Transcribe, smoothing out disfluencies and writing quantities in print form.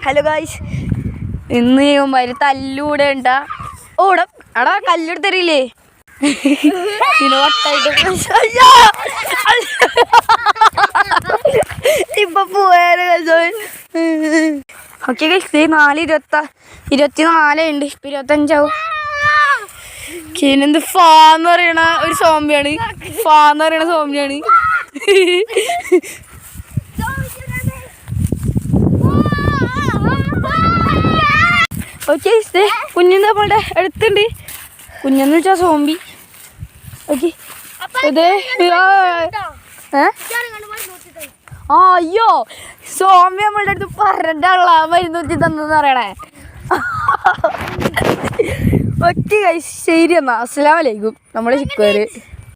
Hello guys, ഇന്ന് ഇവന്മാര് തല്ലൂടെ ഉണ്ടാ ഓടാ അടാ കല്ലെടുത്തരില്ലേ ഇപ്പൊ പോയാല് ഓക്കെ ഗൈസ്, 4:24 ഉണ്ട്. ഇപ്പൊ 25 കിനെന്ത് ഫാന്ന് പറയണ ഒരു സോംബിയാണ്. ഓക്കെ, കുഞ്ഞിന്റെ നമ്മളുടെ അടുത്തുണ്ട്. കുഞ്ഞെന്ന് വെച്ചാ സോംബി. ഓക്കെ, അയ്യോ സോംബി നമ്മളുടെ അടുത്ത് പറഞ്ഞിട്ടുള്ള മരുന്ന് വെച്ച് തന്നെന്ന് പറയണേ. ഓക്കെ ഗൈസ്, ശരി എന്നാ, അസ്സലാമു അലൈക്കും. നമ്മുടെ ചിക്കുവര്